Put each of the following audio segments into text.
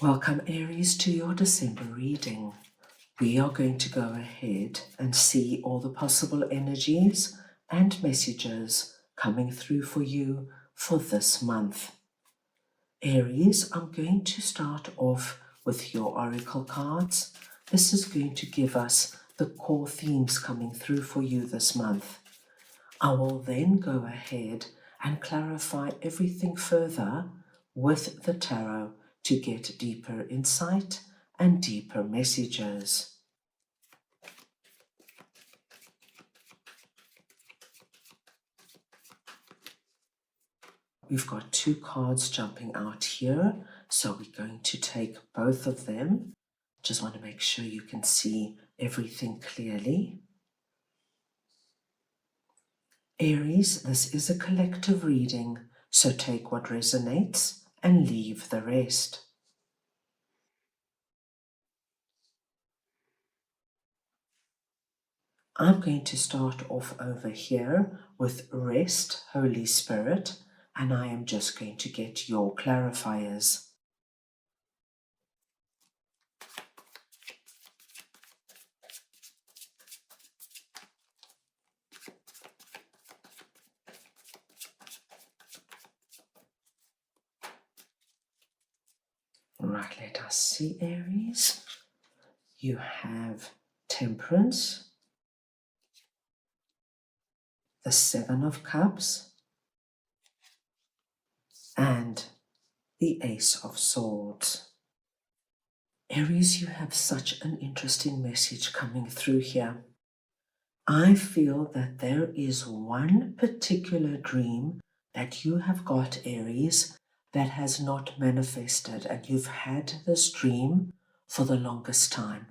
Welcome Aries to your December reading. We are going to go ahead and see all the possible energies and messages coming through for you for this month. Aries, I'm going to start off with your oracle cards. This is going to give us the core themes coming through for you this month. I will then go ahead and clarify everything further with the tarot to get deeper insight and deeper messages. We've got two cards jumping out here, so we're going to take both of them. Just want to make sure you can see everything clearly. Aries, this is a collective reading, so take what resonates and leave the rest. I'm going to start off over here with Rest, Holy Spirit, and I am just going to get your clarifiers. Right, let us see, Aries. You have Temperance, the Seven of Cups, and the Ace of Swords. Aries, you have such an interesting message coming through here. I feel that there is one particular dream that you have got, Aries, that has not manifested, and you've had this dream for the longest time.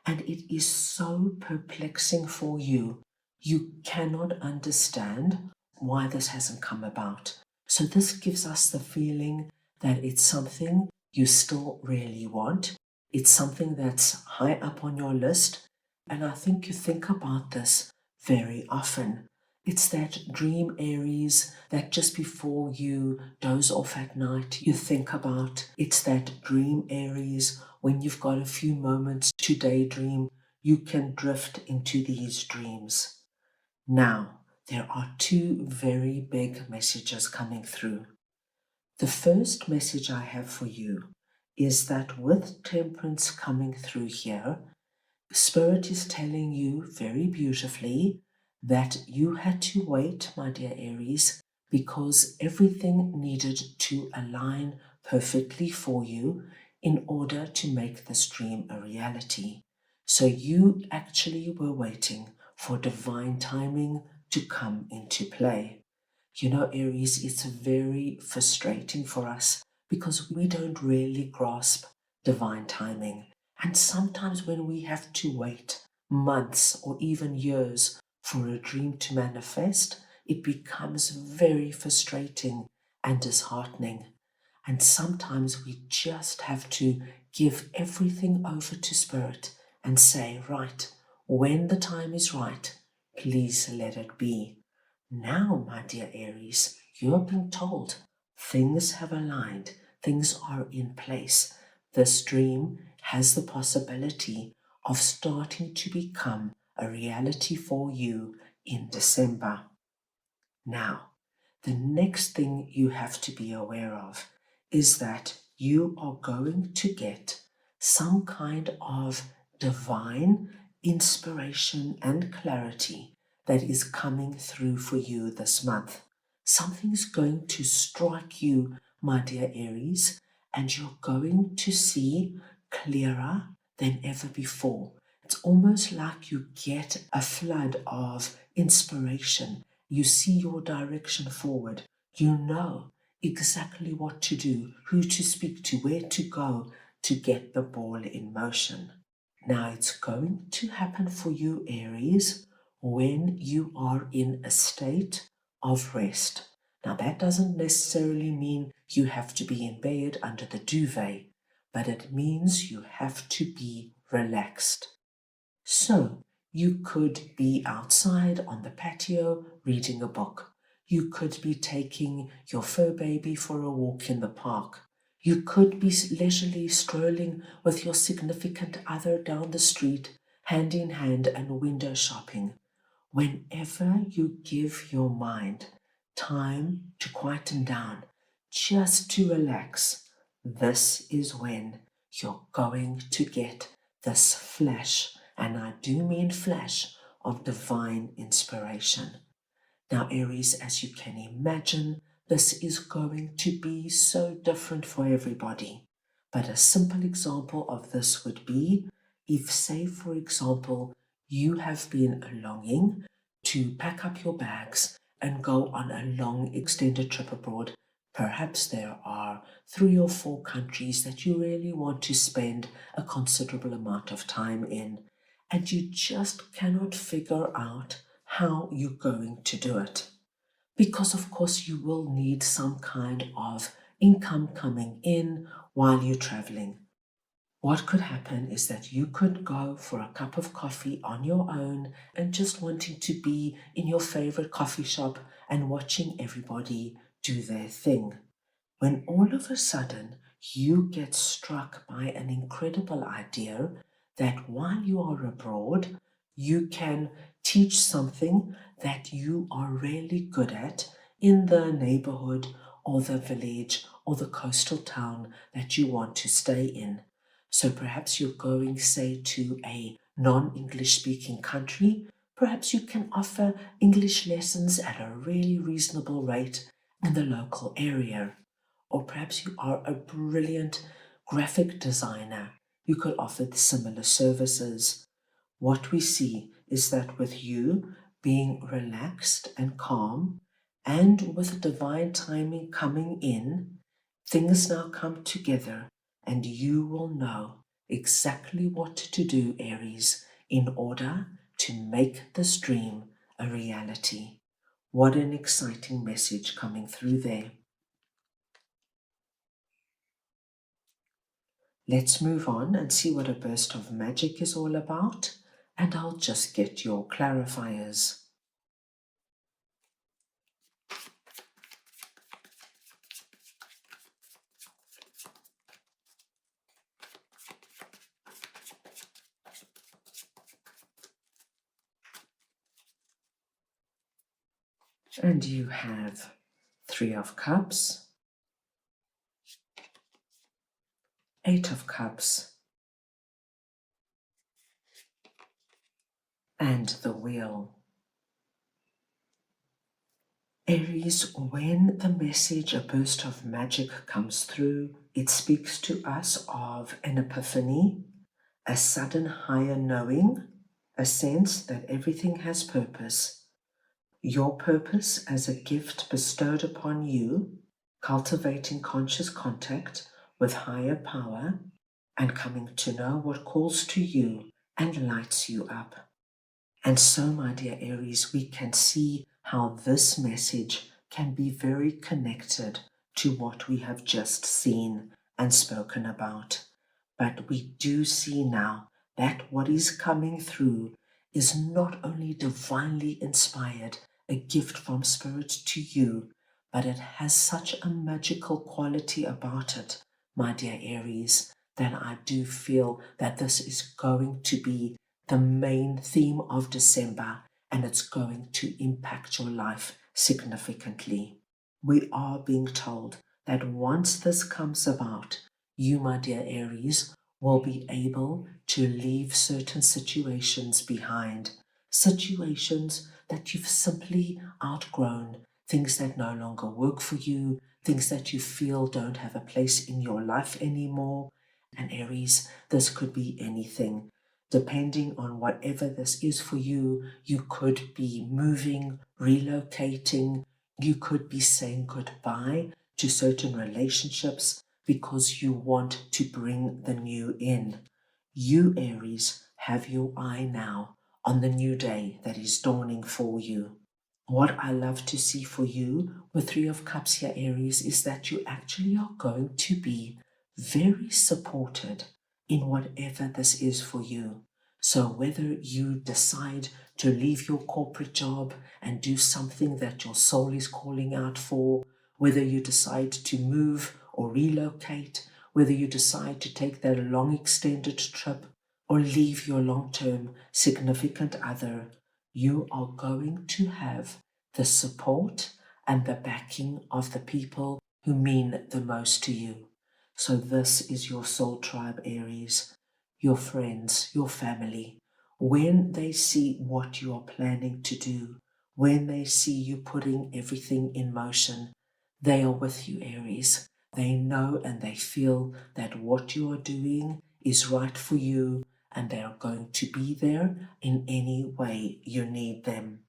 And it is so perplexing for you. You cannot understand why this hasn't come about. So this gives us the feeling that it's something you still really want. It's something that's high up on your list. And I think you think about this very often. It's that dream, Aries, that just before you doze off at night, you think about. It's that dream, Aries, when you've got a few moments to daydream, you can drift into these dreams. Now, there are two very big messages coming through. The first message I have for you is that with Temperance coming through here, Spirit is telling you very beautifully that you had to wait, my dear Aries, because everything needed to align perfectly for you in order to make this dream a reality. So you actually were waiting for divine timing to come into play. You know, Aries, it's very frustrating for us because we don't really grasp divine timing. And sometimes when we have to wait months or even years for a dream to manifest, it becomes very frustrating and disheartening. And sometimes we just have to give everything over to Spirit and say, right, when the time is right, please let it be. Now, my dear Aries, you're being told things have aligned, things are in place. This dream has the possibility of starting to become a reality for you in December. Now, the next thing you have to be aware of is that you are going to get some kind of divine inspiration and clarity that is coming through for you this month. Something's going to strike you, my dear Aries, and you're going to see clearer than ever before. It's almost like you get a flood of inspiration. You see your direction forward. You know exactly what to do, who to speak to, where to go to get the ball in motion. Now it's going to happen for you, Aries, when you are in a state of rest. Now that doesn't necessarily mean you have to be in bed under the duvet, but it means you have to be relaxed. So you could be outside on the patio reading a book. You could be taking your fur baby for a walk in the park. You could be leisurely strolling with your significant other down the street, hand in hand and window shopping. Whenever you give your mind time to quieten down, just to relax, this is when you're going to get this flash, and I do mean flash, of divine inspiration. Now, Aries, as you can imagine, this is going to be so different for everybody. But a simple example of this would be if, say, for example, you have been longing to pack up your bags and go on a long extended trip abroad. Perhaps there are 3 or 4 countries that you really want to spend a considerable amount of time in, and you just cannot figure out how you're going to do it. Because, of course, you will need some kind of income coming in while you're traveling. What could happen is that you could go for a cup of coffee on your own and just wanting to be in your favorite coffee shop and watching everybody do their thing. When all of a sudden you get struck by an incredible idea that while you are abroad, you can teach something that you are really good at in the neighborhood or the village or the coastal town that you want to stay in. So perhaps you're going, say, to a non-English speaking country. Perhaps you can offer English lessons at a really reasonable rate in the local area. Or perhaps you are a brilliant graphic designer. You could offer similar services. What we see is that with you being relaxed and calm, and with divine timing coming in, things now come together, and you will know exactly what to do, Aries, in order to make this dream a reality. What an exciting message coming through there. Let's move on and see what a burst of magic is all about, and I'll just get your clarifiers. And you have 3 of Cups, 8 of Cups, and the Wheel. Aries, when the message, a burst of magic, comes through, it speaks to us of an epiphany, a sudden higher knowing, a sense that everything has purpose. Your purpose as a gift bestowed upon you, cultivating conscious contact with higher power and coming to know what calls to you and lights you up. And so, my dear Aries, we can see how this message can be very connected to what we have just seen and spoken about. But we do see now that what is coming through is not only divinely inspired, a gift from Spirit to you, but it has such a magical quality about it, my dear Aries, that I do feel that this is going to be the main theme of December, and it's going to impact your life significantly. We are being told that once this comes about, you, my dear Aries, will be able to leave certain situations behind, situations that you've simply outgrown, things that no longer work for you, things that you feel don't have a place in your life anymore. And Aries, this could be anything. Depending on whatever this is for you, you could be moving, relocating, you could be saying goodbye to certain relationships because you want to bring the new in. You, Aries, have your eye now on the new day that is dawning for you. What I love to see for you with 3 of Cups here, Aries, is that you actually are going to be very supported in whatever this is for you. So whether you decide to leave your corporate job and do something that your soul is calling out for, whether you decide to move or relocate, whether you decide to take that long extended trip or leave your long-term significant other, you are going to have the support and the backing of the people who mean the most to you. So this is your soul tribe, Aries, your friends, your family. When they see what you are planning to do, when they see you putting everything in motion, they are with you, Aries. They know and they feel that what you are doing is right for you, and they are going to be there in any way you need them.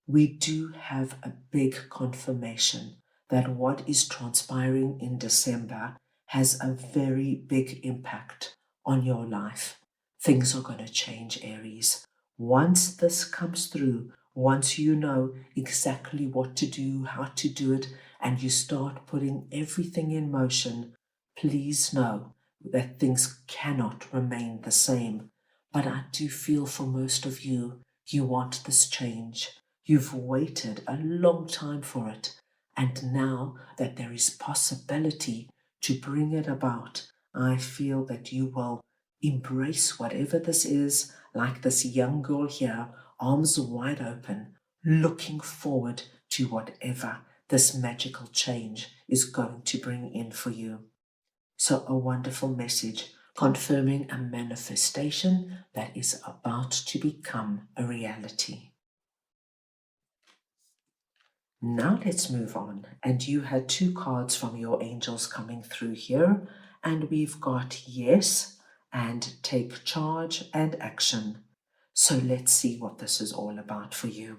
We do have a big confirmation that what is transpiring in December has a very big impact on your life. Things are going to change, Aries. Once this comes through, once you know exactly what to do, how to do it, and you start putting everything in motion, please know that things cannot remain the same. But I do feel for most of you, you want this change. You've waited a long time for it, and now that there is possibility to bring it about, I feel that you will embrace whatever this is, like this young girl here, arms wide open, looking forward to whatever this magical change is going to bring in for you. So a wonderful message confirming a manifestation that is about to become a reality. Now let's move on. And you had 2 cards from your angels coming through here. And we've got yes and take charge and action. So let's see what this is all about for you.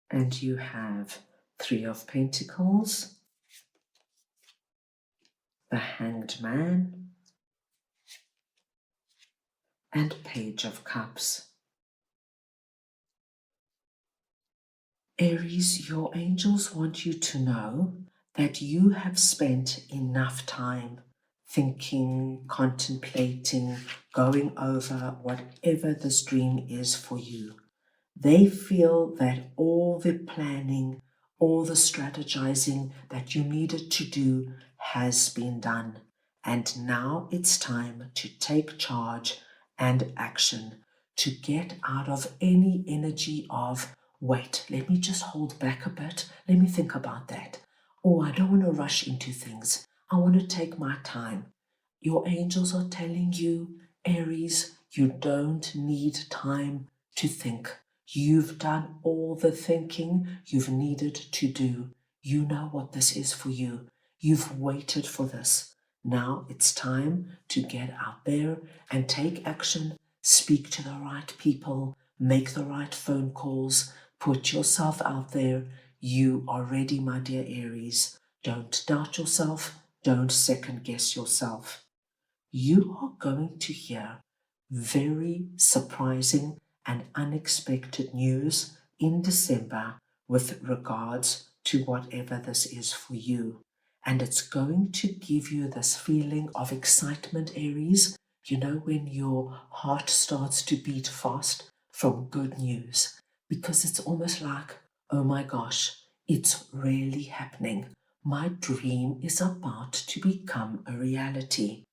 And you have 3 of Pentacles, the Hanged Man, and Page of Cups. Aries, your angels want you to know that you have spent enough time thinking, contemplating, going over whatever this dream is for you. They feel that all the planning, all the strategizing that you needed to do has been done. And now it's time to take charge and action, to get out of any energy of, wait, let me just hold back a bit. Let me think about that. Oh, I don't want to rush into things. I want to take my time. Your angels are telling you, Aries, you don't need time to think. You've done all the thinking you've needed to do. You know what this is for you. You've waited for this. Now it's time to get out there and take action, speak to the right people, make the right phone calls, put yourself out there. You are ready, my dear Aries. Don't doubt yourself. Don't second guess yourself. You are going to hear very surprising and unexpected news in December with regards to whatever this is for you. And it's going to give you this feeling of excitement, Aries. You know, when your heart starts to beat fast from good news, because it's almost like, oh my gosh, it's really happening. My dream is about to become a reality.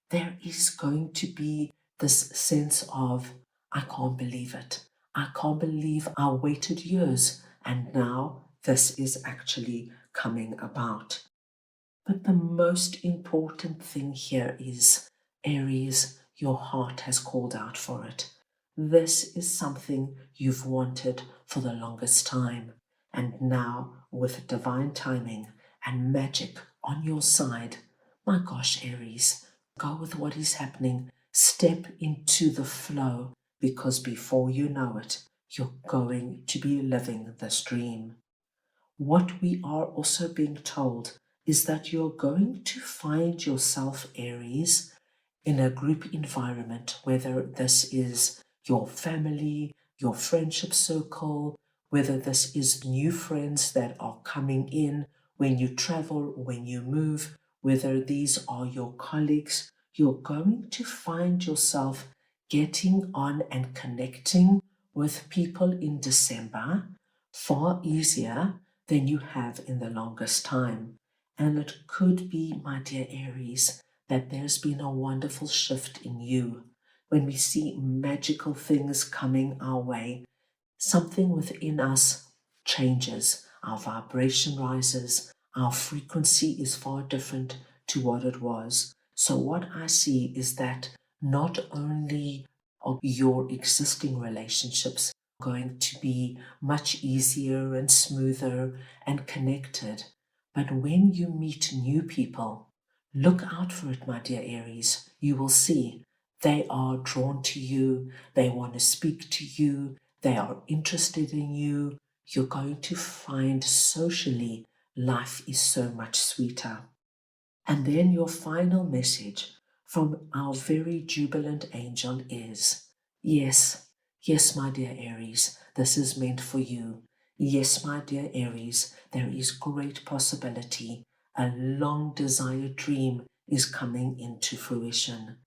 There is going to be this sense of, I can't believe it. I can't believe I waited years and now this is actually coming about. But the most important thing here is, Aries, your heart has called out for it. This is something you've wanted for the longest time. And now, with divine timing and magic on your side, my gosh, Aries, go with what is happening. Step into the flow, because before you know it, you're going to be living this dream. What we are also being told is that you're going to find yourself, Aries, in a group environment, whether this is your family, your friendship circle, whether this is new friends that are coming in, when you travel, when you move, whether these are your colleagues, you're going to find yourself getting on and connecting with people in December far easier than you have in the longest time. And it could be, my dear Aries, that there's been a wonderful shift in you. When we see magical things coming our way, something within us changes. Our vibration rises. Our frequency is far different to what it was. So, what I see is that not only are your existing relationships going to be much easier and smoother and connected, but when you meet new people, look out for it, my dear Aries. You will see they are drawn to you, they want to speak to you, they are interested in you. You're going to find socially life is so much sweeter. And then your final message from our very jubilant angel is, yes, yes, my dear Aries, this is meant for you. Yes, my dear Aries, there is great possibility. A long desired dream is coming into fruition.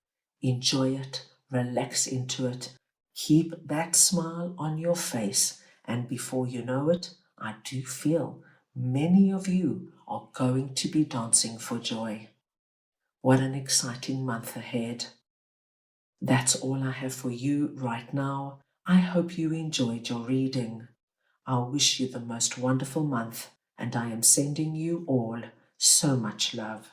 Enjoy it, relax into it, keep that smile on your face, and before you know it, I do feel many of you are going to be dancing for joy. What an exciting month ahead. That's all I have for you right now. I hope you enjoyed your reading. I wish you the most wonderful month, and I am sending you all so much love.